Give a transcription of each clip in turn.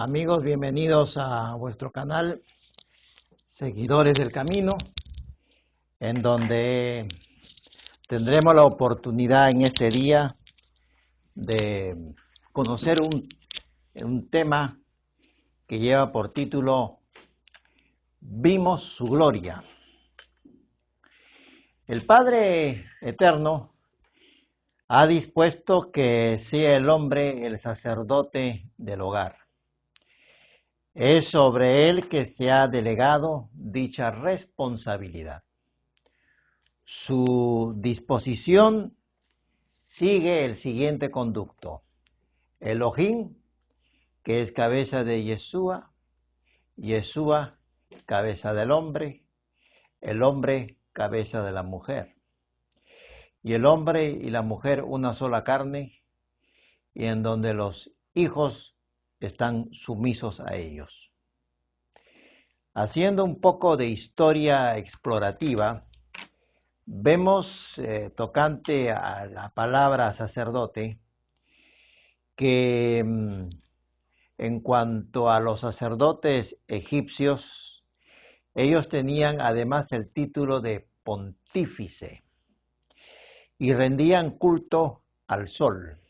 Amigos, bienvenidos a vuestro canal, Seguidores del Camino, en donde tendremos la oportunidad en este día de conocer un tema que lleva por título Vimos su gloria. El Padre Eterno ha dispuesto que sea el hombre el sacerdote del hogar. Es sobre él que se ha delegado dicha responsabilidad. Su disposición sigue el siguiente conducto: Elohim, que es cabeza de Yeshua, Yeshua, cabeza del hombre, el hombre, cabeza de la mujer, y el hombre y la mujer una sola carne, y en donde los hijos están sumisos a ellos. Haciendo un poco de historia explorativa, vemos, tocante a la palabra sacerdote, que en cuanto a los sacerdotes egipcios, ellos tenían además el título de pontífice y rendían culto al sol.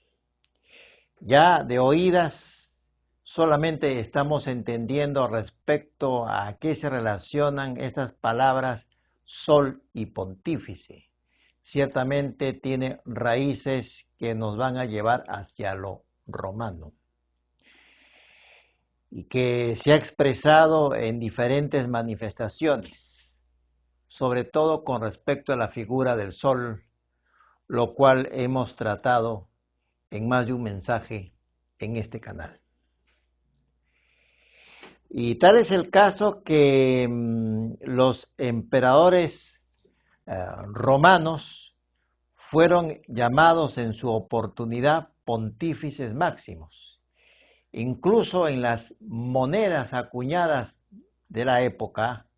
Ya de oídas solamente estamos entendiendo respecto a qué se relacionan estas palabras sol y pontífice. Ciertamente tiene raíces que nos van a llevar hacia lo romano y que se ha expresado en diferentes manifestaciones, sobre todo con respecto a la figura del sol, lo cual hemos tratado en más de un mensaje en este canal. Y tal es el caso que los emperadores romanos fueron llamados en su oportunidad pontífices máximos. Incluso en las monedas acuñadas de la época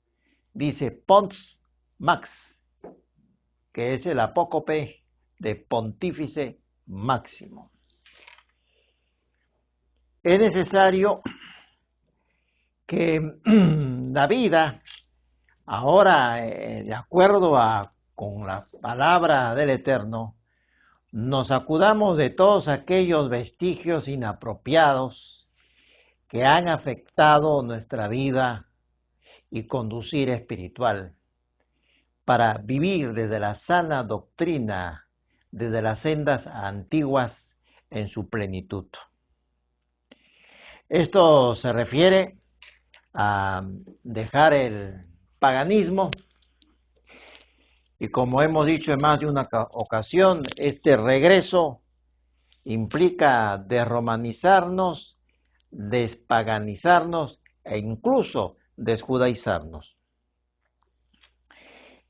dice Pons Max, que es el apócope de pontífice máximo. Es necesario que la vida, ahora de acuerdo con la palabra del Eterno, nos acudamos de todos aquellos vestigios inapropiados que han afectado nuestra vida y conducir espiritual, para vivir desde la sana doctrina, desde las sendas antiguas en su plenitud. Esto se refiere a dejar el paganismo, y como hemos dicho en más de una ocasión, este regreso implica desromanizarnos, despaganizarnos e incluso desjudaizarnos,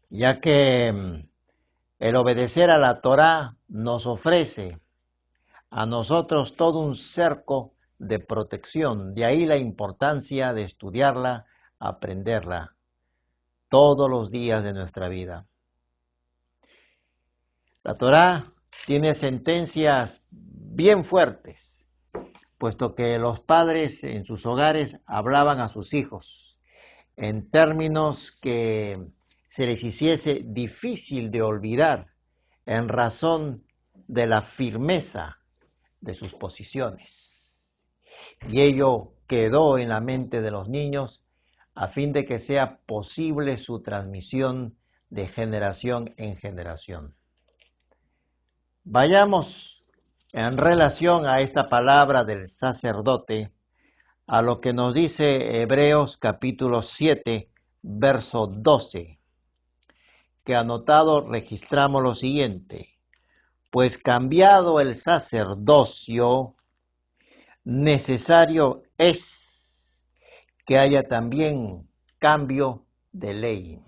ya que el obedecer a la Torá nos ofrece a nosotros todo un cerco de protección. De ahí la importancia de estudiarla, aprenderla todos los días de nuestra vida. La Torá tiene sentencias bien fuertes, puesto que los padres en sus hogares hablaban a sus hijos en términos que se les hiciese difícil de olvidar en razón de la firmeza de sus posiciones. Y ello quedó en la mente de los niños a fin de que sea posible su transmisión de generación en generación. Vayamos en relación a esta palabra del sacerdote a lo que nos dice Hebreos capítulo 7, verso 12, que anotado registramos lo siguiente: pues cambiado el sacerdocio, necesario es que haya también cambio de ley.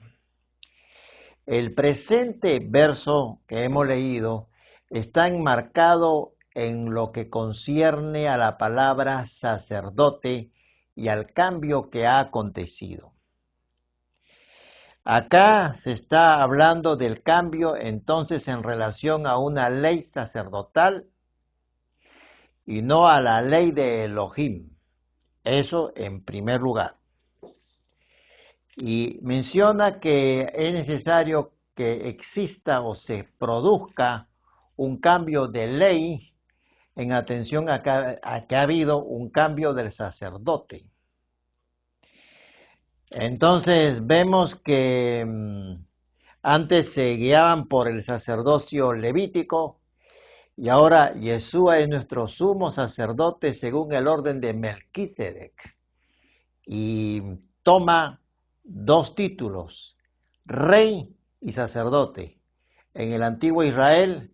El presente verso que hemos leído está enmarcado en lo que concierne a la palabra sacerdote y al cambio que ha acontecido. Acá se está hablando del cambio entonces en relación a una ley sacerdotal y no a la ley de Elohim, Eso en primer lugar. Y menciona que es necesario que exista o se produzca un cambio de ley en atención a que ha habido un cambio del sacerdote. Entonces vemos que antes se guiaban por el sacerdocio levítico y ahora Yeshua es nuestro sumo sacerdote según el orden de Melquisedec y toma dos títulos, rey y sacerdote. En el antiguo Israel,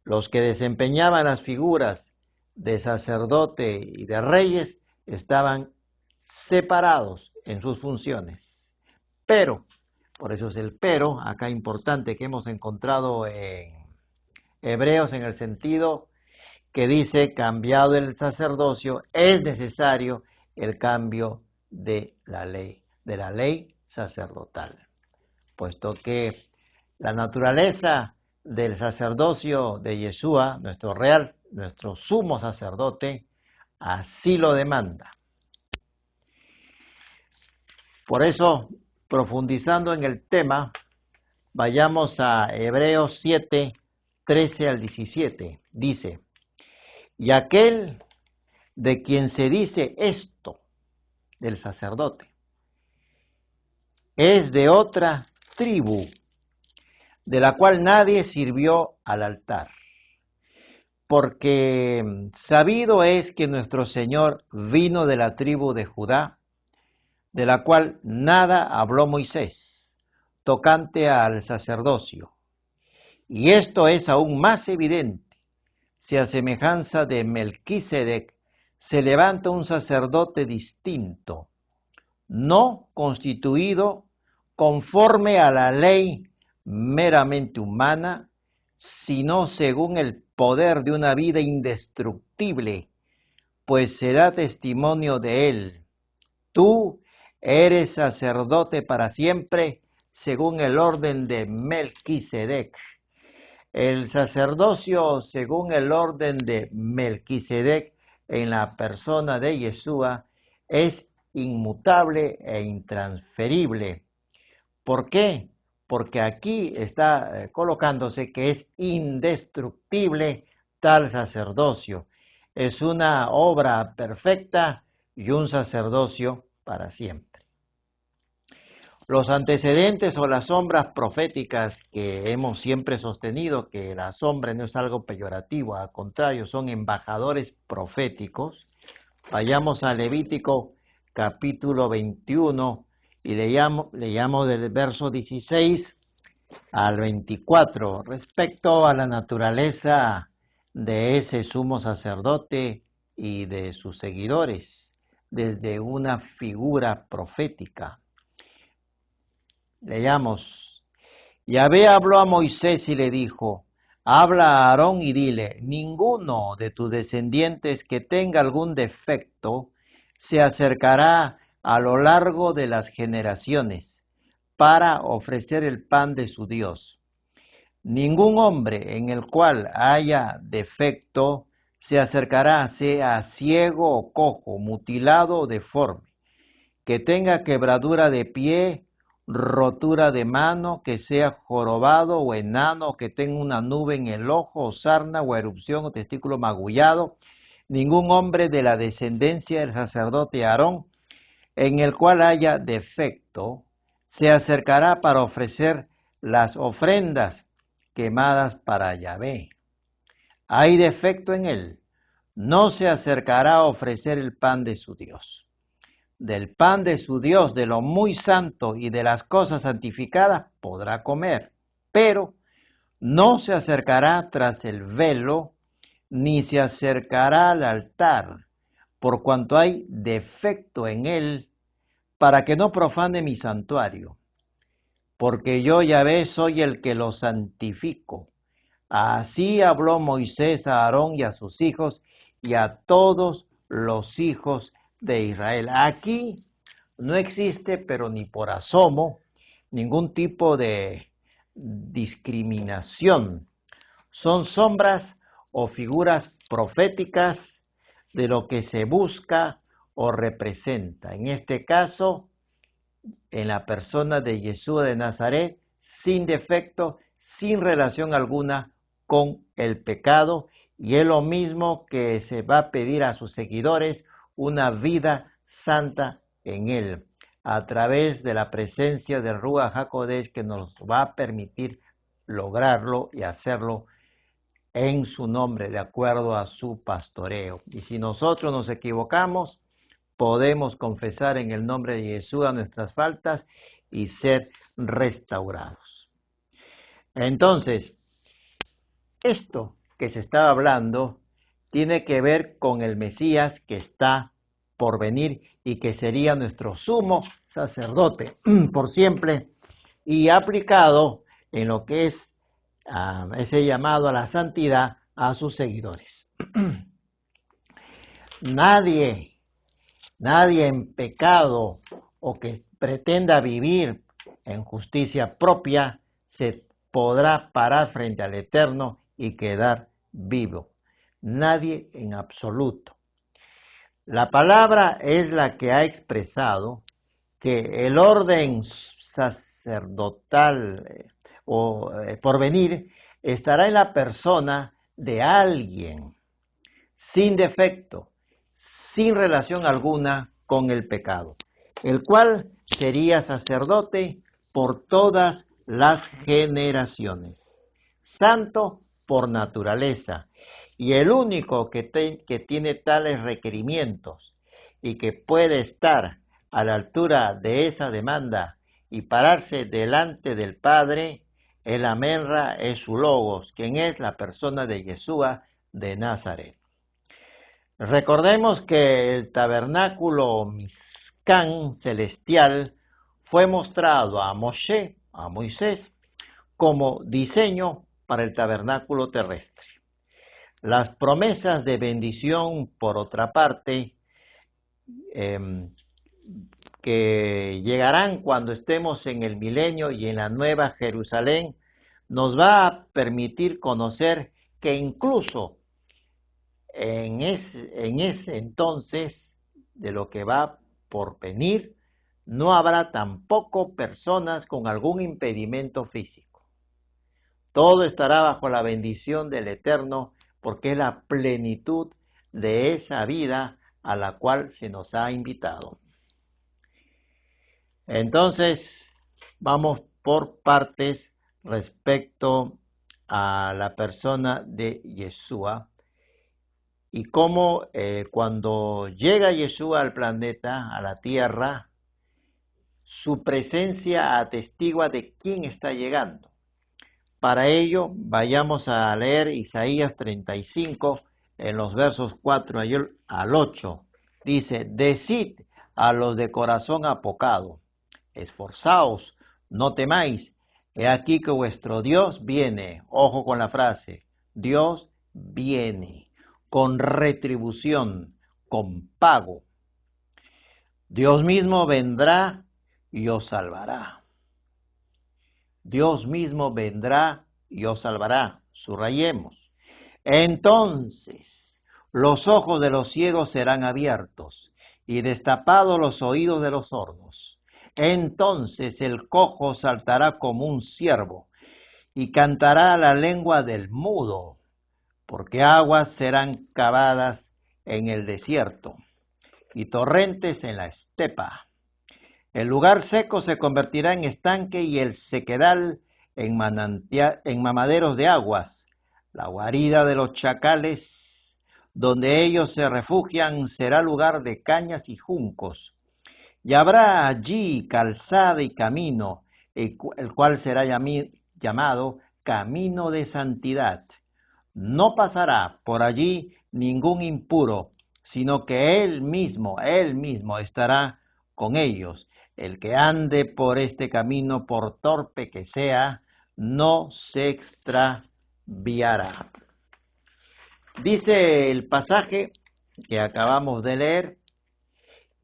los que desempeñaban las figuras de sacerdote y de reyes estaban separados en sus funciones. Pero, por eso es el pero, acá importante que hemos encontrado en Hebreos en el sentido que dice, cambiado el sacerdocio, es necesario el cambio de la ley sacerdotal, puesto que la naturaleza del sacerdocio de Yeshua, nuestro sumo sacerdote, así lo demanda. Por eso, profundizando en el tema, vayamos a Hebreos 7, 13 al 17. Dice, y aquel de quien se dice esto, del sacerdote, es de otra tribu, de la cual nadie sirvió al altar. Porque sabido es que nuestro Señor vino de la tribu de Judá, de la cual nada habló Moisés, tocante al sacerdocio. Y esto es aún más evidente, si a semejanza de Melquisedec se levanta un sacerdote distinto, no constituido conforme a la ley meramente humana, sino según el poder de una vida indestructible, pues se da testimonio de él. Tú eres sacerdote para siempre, según el orden de Melquisedec. El sacerdocio, según el orden de Melquisedec, en la persona de Yeshua, es inmutable e intransferible. ¿Por qué? Porque aquí está colocándose que es indestructible tal sacerdocio. Es una obra perfecta y un sacerdocio para siempre. Los antecedentes o las sombras proféticas que hemos siempre sostenido, que la sombra no es algo peyorativo, al contrario, son embajadores proféticos. Vayamos a Levítico capítulo 21 y leamos del verso 16 al 24 respecto a la naturaleza de ese sumo sacerdote y de sus seguidores desde una figura profética. Leamos. Yahvé habló a Moisés y le dijo, habla a Aarón y dile, ninguno de tus descendientes que tenga algún defecto se acercará a lo largo de las generaciones para ofrecer el pan de su Dios. Ningún hombre en el cual haya defecto se acercará, sea ciego o cojo, mutilado o deforme, que tenga quebradura de pie, rotura de mano, que sea jorobado o enano, que tenga una nube en el ojo, o sarna, o erupción, o testículo magullado, ningún hombre de la descendencia del sacerdote Aarón, en el cual haya defecto, se acercará para ofrecer las ofrendas quemadas para Yahvé. Hay defecto en él, no se acercará a ofrecer el pan de su Dios. Del pan de su Dios, de lo muy santo y de las cosas santificadas podrá comer, pero no se acercará tras el velo, ni se acercará al altar, por cuanto hay defecto en él, para que no profane mi santuario. Porque yo, Yahvé, soy el que lo santifico. Así habló Moisés a Aarón y a sus hijos y a todos los hijos de Israel. Aquí no existe, pero ni por asomo, ningún tipo de discriminación. Son sombras o figuras proféticas de lo que se busca o representa. En este caso, en la persona de Yeshua de Nazaret, sin defecto, sin relación alguna con el pecado, y es lo mismo que se va a pedir a sus seguidores, una vida santa en él, a través de la presencia del Ruach HaKodesh, que nos va a permitir lograrlo y hacerlo en su nombre, de acuerdo a su pastoreo. Y si nosotros nos equivocamos, podemos confesar en el nombre de Yeshua nuestras faltas y ser restaurados. Entonces, esto que se estaba hablando tiene que ver con el Mesías que está por venir y que sería nuestro sumo sacerdote por siempre, y aplicado en lo que es ese llamado a la santidad a sus seguidores. Nadie en pecado o que pretenda vivir en justicia propia se podrá parar frente al Eterno y quedar vivo. Nadie en absoluto. La palabra es la que ha expresado que el orden sacerdotal por venir estará en la persona de alguien sin defecto, sin relación alguna con el pecado, el cual sería sacerdote por todas las generaciones, santo por naturaleza, y el único que tiene tales requerimientos y que puede estar a la altura de esa demanda y pararse delante del Padre, el Amenra es su Logos, quien es la persona de Yeshua de Nazaret. Recordemos que el tabernáculo Mizcán celestial fue mostrado a Moisés, como diseño para el tabernáculo terrestre. Las promesas de bendición, por otra parte, que llegarán cuando estemos en el milenio y en la nueva Jerusalén, nos va a permitir conocer que incluso en ese entonces, de lo que va por venir, no habrá tampoco personas con algún impedimento físico. Todo estará bajo la bendición del Eterno, porque es la plenitud de esa vida a la cual se nos ha invitado. Entonces, vamos por partes respecto a la persona de Yeshua y cómo cuando llega Yeshua al planeta, a la tierra, su presencia atestigua de quién está llegando. Para ello, vayamos a leer Isaías 35, en los versos 4 al 8. Dice: decid a los de corazón apocado, esforzaos, no temáis, he aquí que vuestro Dios viene. Ojo con la frase, Dios viene, con retribución, con pago. Dios mismo vendrá y os salvará. Dios mismo vendrá y os salvará. Subrayemos. Entonces, los ojos de los ciegos serán abiertos y destapados los oídos de los sordos. Entonces el cojo saltará como un ciervo y cantará la lengua del mudo, porque aguas serán cavadas en el desierto y torrentes en la estepa. El lugar seco se convertirá en estanque y el sequedal en mamaderos de aguas. La guarida de los chacales, donde ellos se refugian, será lugar de cañas y juncos. Y habrá allí calzada y camino, el cual será llamado camino de santidad. No pasará por allí ningún impuro, sino que Él mismo estará con ellos. El que ande por este camino, por torpe que sea, no se extraviará. Dice el pasaje que acabamos de leer,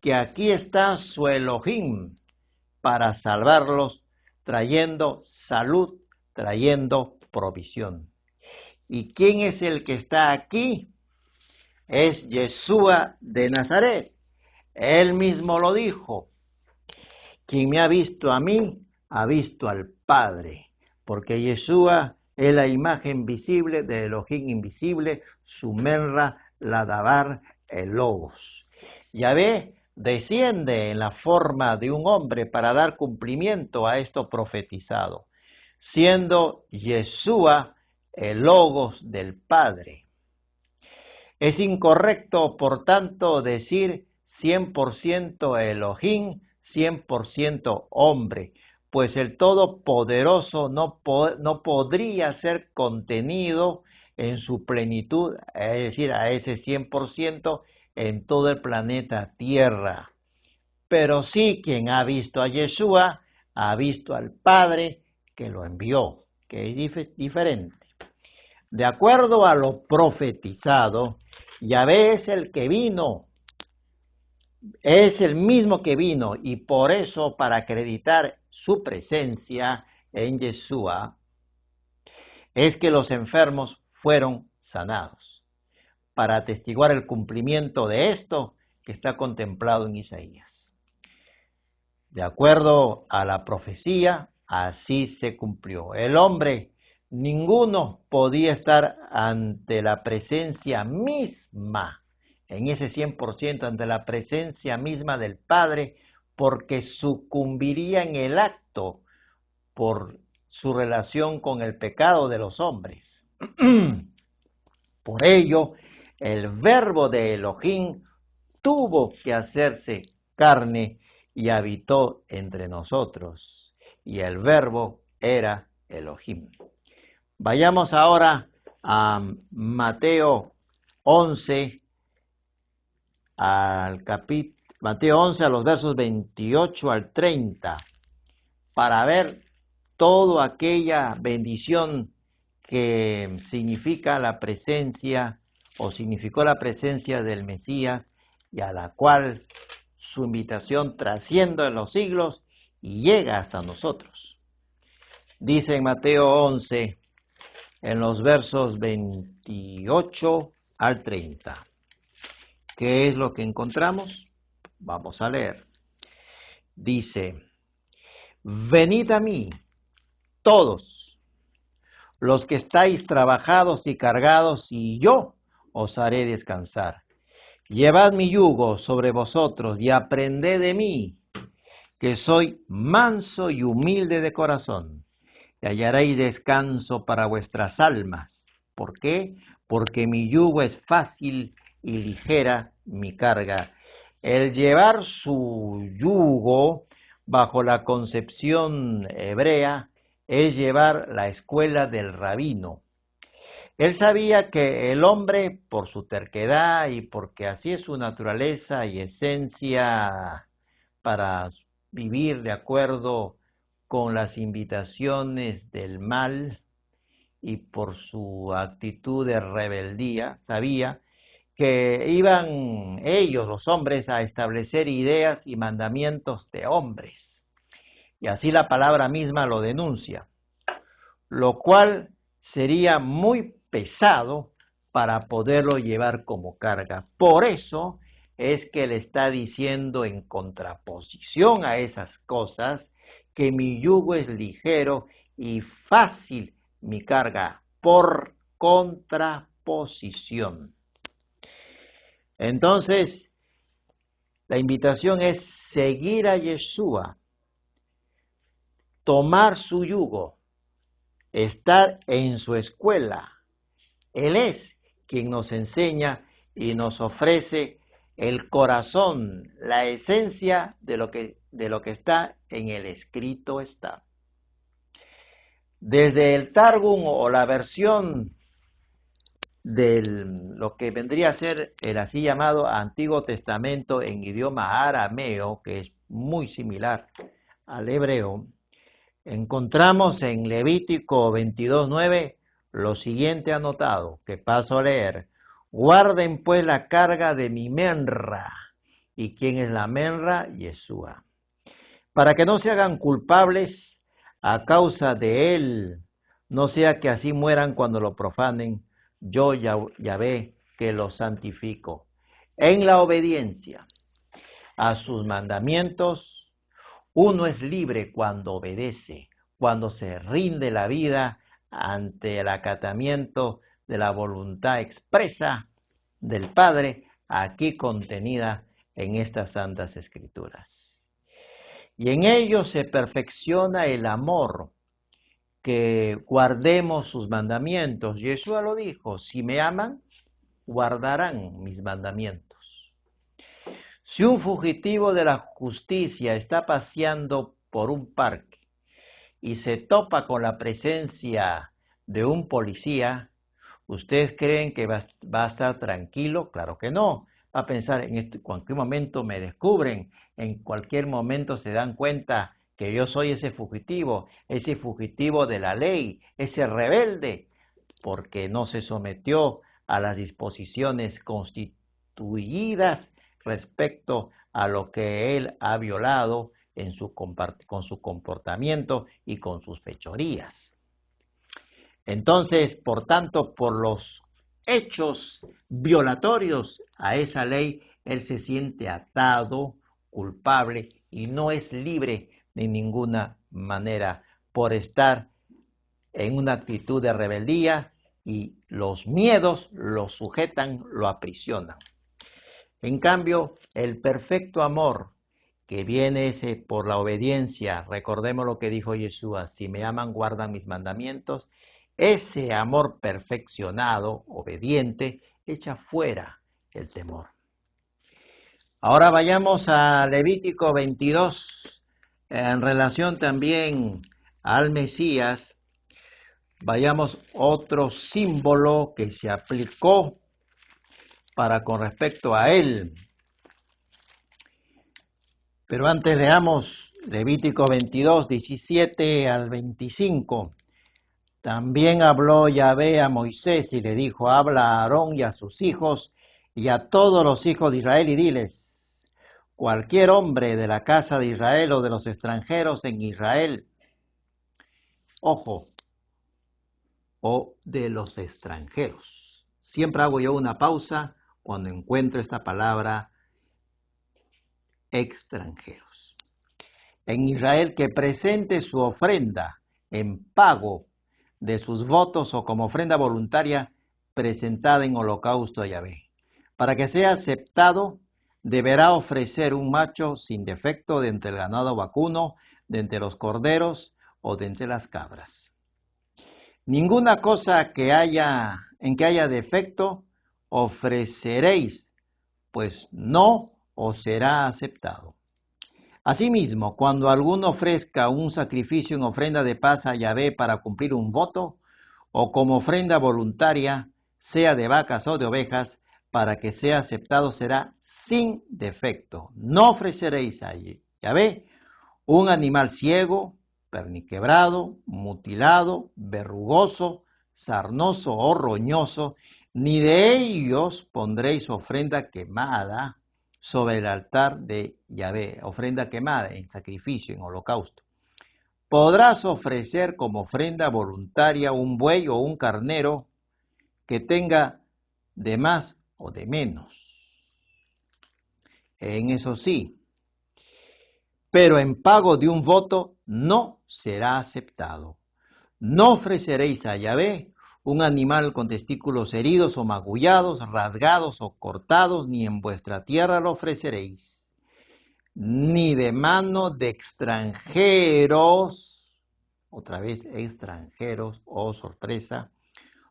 que aquí está su Elohim para salvarlos, trayendo salud, trayendo provisión. ¿Y quién es el que está aquí? Es Yeshua de Nazaret, Él mismo lo dijo. Quien me ha visto a mí, ha visto al Padre, porque Yeshua es la imagen visible del Elohim invisible, su Menra, la Dabar, el Logos. Yahvé desciende en la forma de un hombre para dar cumplimiento a esto profetizado, siendo Yeshua el Logos del Padre. Es incorrecto, por tanto, decir 100% Elohim, 100% hombre, pues el Todopoderoso no podría ser contenido en su plenitud, es decir, a ese 100% en todo el planeta Tierra. Pero sí, quien ha visto a Yeshua, ha visto al Padre que lo envió, que es diferente. De acuerdo a lo profetizado, Yahvé es el que vino, es el mismo que vino, y por eso, para acreditar su presencia en Yeshua, es que los enfermos fueron sanados, para atestiguar el cumplimiento de esto que está contemplado en Isaías. De acuerdo a la profecía, así se cumplió. El hombre, ninguno podía estar ante la presencia misma, en ese 100%, ante la presencia misma del Padre, porque sucumbiría en el acto por su relación con el pecado de los hombres. Por ello, el verbo de Elohim tuvo que hacerse carne y habitó entre nosotros. Y el verbo era Elohim. Vayamos ahora a Mateo 11, Mateo 11 a los versos 28 al 30, para ver toda aquella bendición que significa la presencia o significó la presencia del Mesías, y a la cual su invitación trasciende en los siglos y llega hasta nosotros. Dice en Mateo 11, en los versos 28 al 30. ¿Qué es lo que encontramos? Vamos a leer. Dice: venid a mí, todos los que estáis trabajados y cargados, y yo os haré descansar. Llevad mi yugo sobre vosotros y aprended de mí, que soy manso y humilde de corazón, y hallaréis descanso para vuestras almas. ¿Por qué? Porque mi yugo es fácil y ligera mi carga. El llevar su yugo, bajo la concepción hebrea, es llevar la escuela del rabino. Él sabía que el hombre, por su terquedad y porque así es su naturaleza y esencia para vivir de acuerdo con las invitaciones del mal, y por su actitud de rebeldía, sabía que iban ellos, los hombres, a establecer ideas y mandamientos de hombres. Y así la palabra misma lo denuncia, lo cual sería muy pesado para poderlo llevar como carga. Por eso es que le está diciendo, en contraposición a esas cosas, que mi yugo es ligero y fácil mi carga, por contraposición. Entonces, la invitación es seguir a Yeshua, tomar su yugo, estar en su escuela. Él es quien nos enseña y nos ofrece el corazón, la esencia de lo que está en el escrito está. Desde el Targum, o la versión de lo que vendría a ser el así llamado Antiguo Testamento en idioma arameo, que es muy similar al hebreo, encontramos en Levítico 22:9 lo siguiente anotado, que paso a leer: guarden pues la carga de mi menra. ¿Y quién es la menra? Yeshua. Para que no se hagan culpables a causa de él, no sea que así mueran cuando lo profanen. Yo Yahvé que los santifico en la obediencia. a sus mandamientos, uno es libre cuando obedece, cuando se rinde la vida ante el acatamiento de la voluntad expresa del Padre, aquí contenida en estas santas escrituras. Y en ello se perfecciona el amor, que guardemos sus mandamientos. Yeshua lo dijo, si me aman, guardarán mis mandamientos. Si un fugitivo de la justicia está paseando por un parque y se topa con la presencia de un policía, ¿ustedes creen que va a estar tranquilo? Claro que no. Va a pensar, en cualquier momento me descubren, en cualquier momento se dan cuenta que yo soy ese fugitivo de la ley, ese rebelde, porque no se sometió a las disposiciones constituidas respecto a lo que él ha violado con su comportamiento y con sus fechorías. Entonces, por tanto, por los hechos violatorios a esa ley, él se siente atado, culpable y no es libre de ninguna manera por estar en una actitud de rebeldía y los miedos lo sujetan, lo aprisionan. En cambio, el perfecto amor que viene por la obediencia, recordemos lo que dijo Yeshua, si me aman, guardan mis mandamientos, ese amor perfeccionado, obediente, echa fuera el temor. Ahora vayamos a Levítico 22, en relación también al Mesías. Vayamos otro símbolo que se aplicó con respecto a él. Pero antes leamos Levítico 22, 17 al 25. También habló Yahvé a Moisés y le dijo, habla a Aarón y a sus hijos y a todos los hijos de Israel y diles, cualquier hombre de la casa de Israel o de los extranjeros en Israel, ojo, o de los extranjeros. Siempre hago yo una pausa cuando encuentro esta palabra extranjeros. En Israel que presente su ofrenda en pago de sus votos o como ofrenda voluntaria presentada en holocausto a Yahvé. Para que sea aceptado, deberá ofrecer un macho sin defecto de entre el ganado vacuno, de entre los corderos o de entre las cabras. Ninguna cosa en que haya defecto ofreceréis, pues no os será aceptado. Asimismo, cuando alguno ofrezca un sacrificio en ofrenda de paz a Yahvé para cumplir un voto, o como ofrenda voluntaria, sea de vacas o de ovejas, para que sea aceptado será sin defecto. No ofreceréis a Yahvé un animal ciego, perniquebrado, mutilado, verrugoso, sarnoso o roñoso, ni de ellos pondréis ofrenda quemada sobre el altar de Yahvé, ofrenda quemada en sacrificio, en holocausto. Podrás ofrecer como ofrenda voluntaria un buey o un carnero que tenga de más o de menos. En eso sí, pero en pago de un voto no será aceptado. No ofreceréis a Yahvé un animal con testículos heridos o magullados, rasgados o cortados, ni en vuestra tierra lo ofreceréis, ni de mano de extranjeros, otra vez extranjeros, oh sorpresa,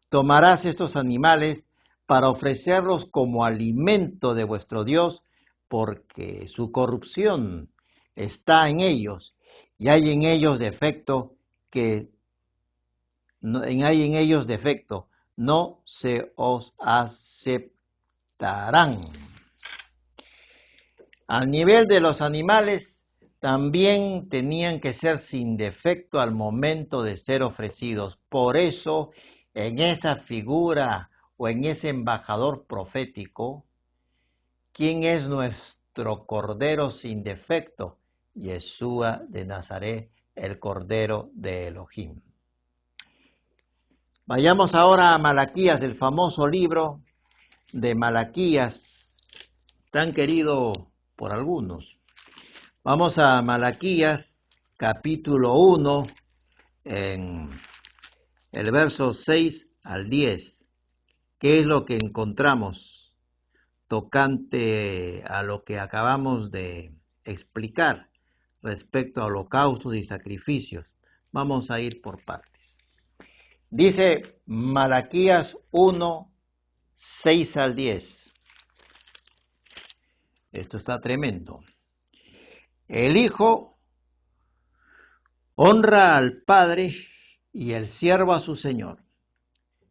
tomarás estos animales para ofrecerlos como alimento de vuestro Dios, porque su corrupción está en ellos, y hay en ellos defecto no se os aceptarán. Al nivel de los animales, también tenían que ser sin defecto al momento de ser ofrecidos. Por eso, en esa figura o en ese embajador profético, ¿quién es nuestro Cordero sin defecto? Yeshua de Nazaret, el Cordero de Elohim. Vayamos ahora a Malaquías, el famoso libro de Malaquías, tan querido por algunos. Vamos a Malaquías, capítulo 1, en el verso 6 al 10. ¿Qué es lo que encontramos tocante a lo que acabamos de explicar respecto a holocaustos y sacrificios? Vamos a ir por partes. Dice Malaquías 1, 6 al 10. Esto está tremendo. El Hijo honra al Padre y el siervo a su Señor.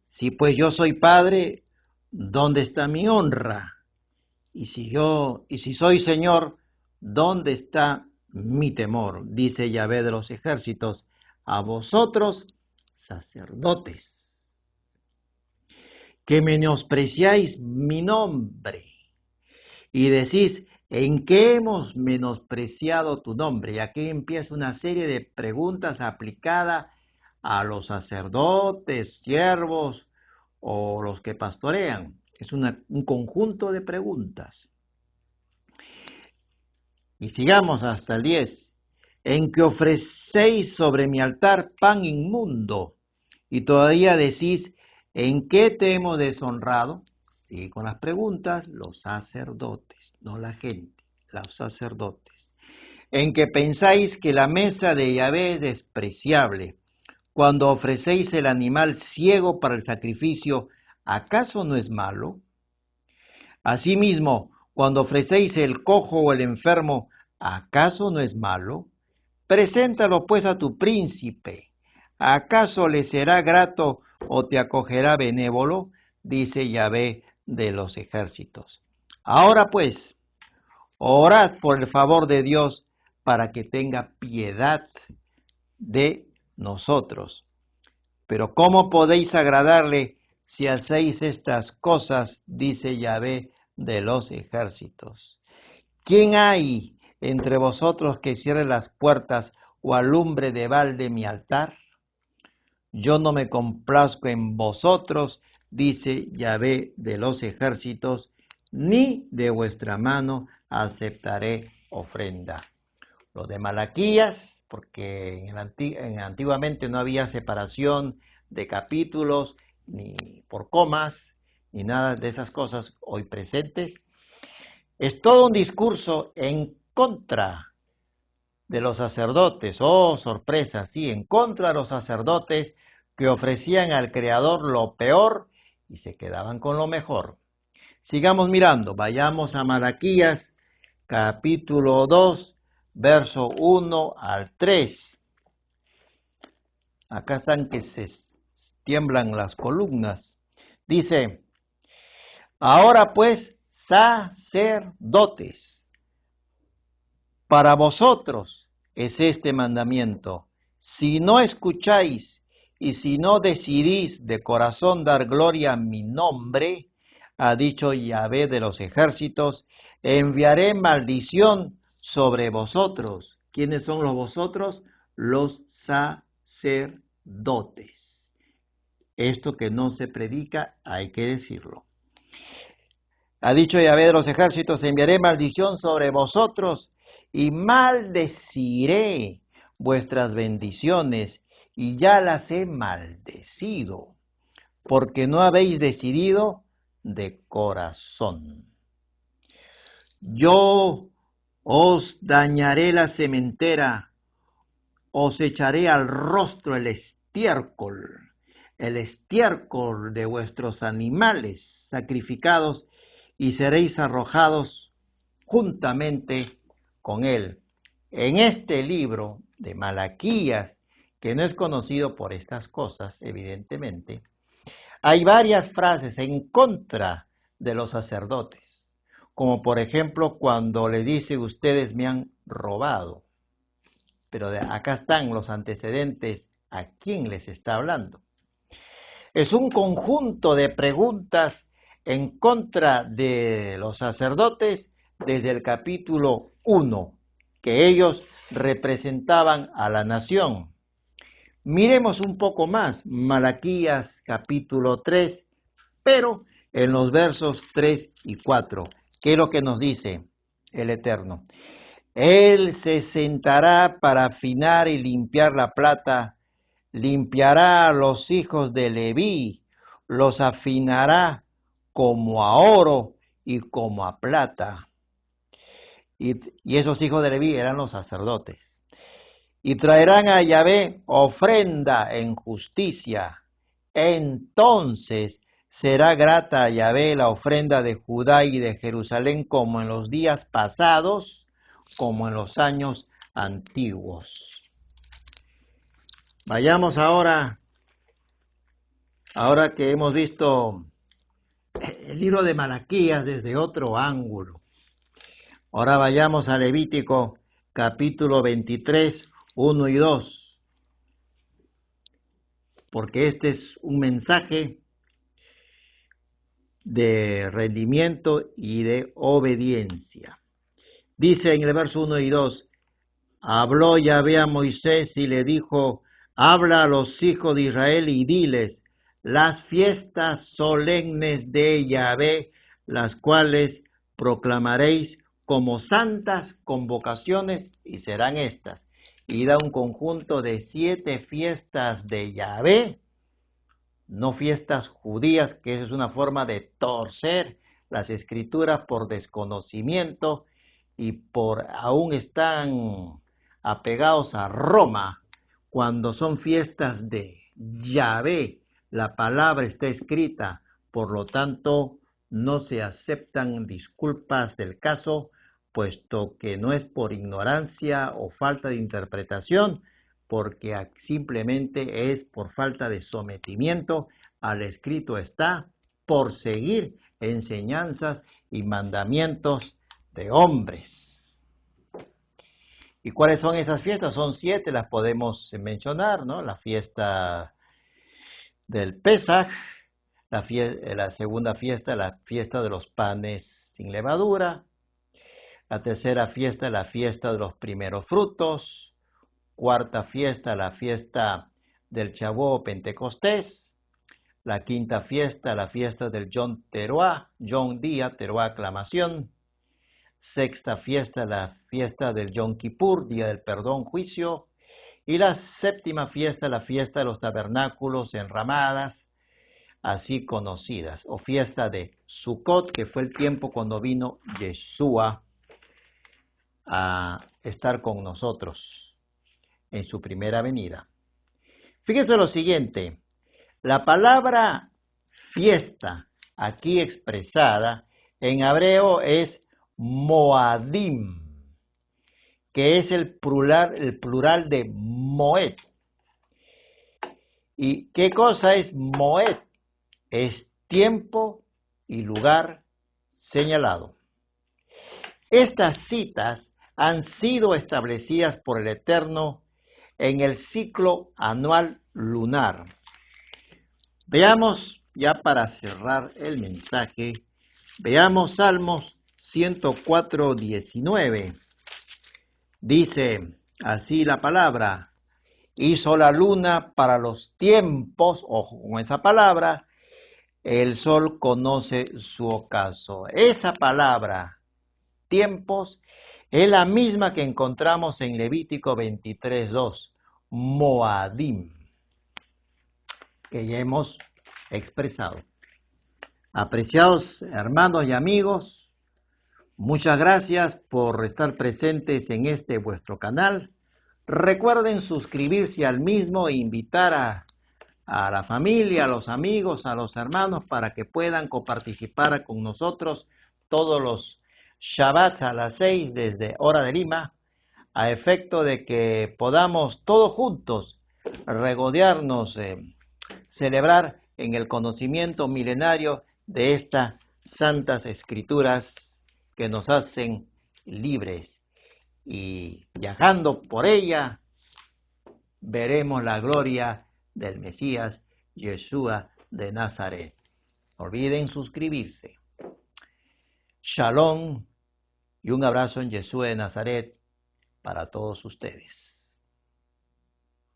Si pues yo soy Padre, ¿dónde está mi honra? Y si soy Señor, ¿dónde está mi temor? Dice Yahvé de los ejércitos, a vosotros, sacerdotes, que menospreciáis mi nombre y decís, ¿en qué hemos menospreciado tu nombre? Y aquí empieza una serie de preguntas aplicadas a los sacerdotes, siervos o los que pastorean. Es un conjunto de preguntas. Y sigamos hasta el 10. En que ofrecéis sobre mi altar pan inmundo y todavía decís, ¿en qué te hemos deshonrado? Sí, con las preguntas, los sacerdotes, no la gente, los sacerdotes. En que pensáis que la mesa de Yahvé es despreciable, cuando ofrecéis el animal ciego para el sacrificio, ¿acaso no es malo? Asimismo, cuando ofrecéis el cojo o el enfermo, ¿acaso no es malo? Preséntalo pues a tu príncipe. ¿Acaso le será grato o te acogerá benévolo? Dice Yahvé de los ejércitos. Ahora pues, orad por el favor de Dios para que tenga piedad de nosotros. Pero ¿cómo podéis agradarle si hacéis estas cosas? Dice Yahvé de los ejércitos. ¿Quién hay entre vosotros que cierre las puertas o alumbre de balde mi altar? Yo no me complazco en vosotros, dice Yahvé de los ejércitos, ni de vuestra mano aceptaré ofrenda. Lo de Malaquías, porque antiguamente no había separación de capítulos, ni por comas, ni nada de esas cosas hoy presentes. Es todo un discurso en contra de los sacerdotes. Oh, sorpresa, sí, en contra de los sacerdotes que ofrecían al Creador lo peor y se quedaban con lo mejor. Sigamos mirando, vayamos a Malaquías, capítulo 2, verso 1 al 3. Acá están que se tiemblan las columnas. Dice, ahora pues, sacerdotes, para vosotros es este mandamiento. Si no escucháis y si no decidís de corazón dar gloria a mi nombre, ha dicho Yahvé de los ejércitos, enviaré maldición sobre vosotros. ¿Quiénes son los vosotros? Los sacerdotes. Esto que no se predica, hay que decirlo. Ha dicho Yahvé de los ejércitos, enviaré maldición sobre vosotros y maldeciré vuestras bendiciones, y ya las he maldecido, porque no habéis decidido de corazón. Yo os dañaré la sementera, os echaré al rostro el estiércol de vuestros animales sacrificados, y seréis arrojados juntamente con él. En este libro de Malaquías, que no es conocido por estas cosas, evidentemente, hay varias frases en contra de los sacerdotes, como por ejemplo cuando les dice ustedes me han robado, pero acá están los antecedentes a quién les está hablando. Es un conjunto de preguntas en contra de los sacerdotes desde el capítulo 1, que ellos representaban a la nación. Miremos un poco más, Malaquías capítulo 3, pero en los versos 3 y 4. ¿Qué es lo que nos dice? el Eterno. Él se sentará para afinar y limpiar la plata, limpiará a los hijos de Leví, los afinará como a oro y como a plata. Y esos hijos de Leví eran los sacerdotes. Y traerán a Yahvé ofrenda en justicia. Entonces será grata a Yahvé la ofrenda de Judá y de Jerusalén como en los días pasados, como en los años antiguos. Vayamos ahora que hemos visto el libro de Malaquías desde otro ángulo. Ahora vayamos a Levítico capítulo 23, 1 y 2. Porque este es un mensaje de rendimiento y de obediencia. Dice en el verso 1 y 2, habló Yahvé a Moisés y le dijo, habla a los hijos de Israel y diles, las fiestas solemnes de Yahvé, las cuales proclamaréis como santas convocaciones y serán estas. Y da un conjunto de 7 fiestas de Yahvé, no fiestas judías, que esa es una forma de torcer las escrituras por desconocimiento y por aún están apegados a Roma, cuando son fiestas de Yahvé, la palabra está escrita, por lo tanto no se aceptan disculpas del caso, puesto que no es por ignorancia o falta de interpretación, porque simplemente es por falta de sometimiento al escrito está, por seguir enseñanzas y mandamientos de hombres. ¿Y cuáles son esas fiestas? Son 7, las podemos mencionar, ¿no? La fiesta del Pesaj, la segunda fiesta, la fiesta de los panes sin levadura, la tercera fiesta, la fiesta de los primeros frutos, cuarta fiesta, la fiesta del Chabó Pentecostés, la quinta fiesta, la fiesta del Yom Teruah, Yom Día, Teruah Aclamación, sexta fiesta, la fiesta del Yom Kippur, Día del Perdón, Juicio, y la séptima fiesta, la fiesta de los tabernáculos enramadas, así conocidas, o fiesta de Sukkot, que fue el tiempo cuando vino Yeshua a estar con nosotros en su primera venida. Fíjese lo siguiente, la palabra fiesta aquí expresada en hebreo es Moadim, que es el plural de Moed. ¿Y qué cosa es Moed? Es tiempo y lugar señalado. Estas citas han sido establecidas por el Eterno en el ciclo anual lunar. Veamos, ya para cerrar el mensaje, veamos Salmos 104:19. Dice así la palabra, hizo la luna para los tiempos, ojo con esa palabra, el sol conoce su ocaso. Esa palabra, tiempos, es la misma que encontramos en Levítico 23:2, Moadim, que ya hemos expresado. Apreciados hermanos y amigos, muchas gracias por estar presentes en este vuestro canal. Recuerden suscribirse al mismo e invitar a la familia, a los amigos, a los hermanos para que puedan coparticipar con nosotros todos los Shabbat a las 6 desde hora de Lima, a efecto de que podamos todos juntos regodearnos, celebrar en el conocimiento milenario de estas santas escrituras que nos hacen libres, y viajando por ella veremos la gloria del Mesías Yeshua de Nazaret. No olviden suscribirse. Shalom y un abrazo en Yeshua de Nazaret para todos ustedes.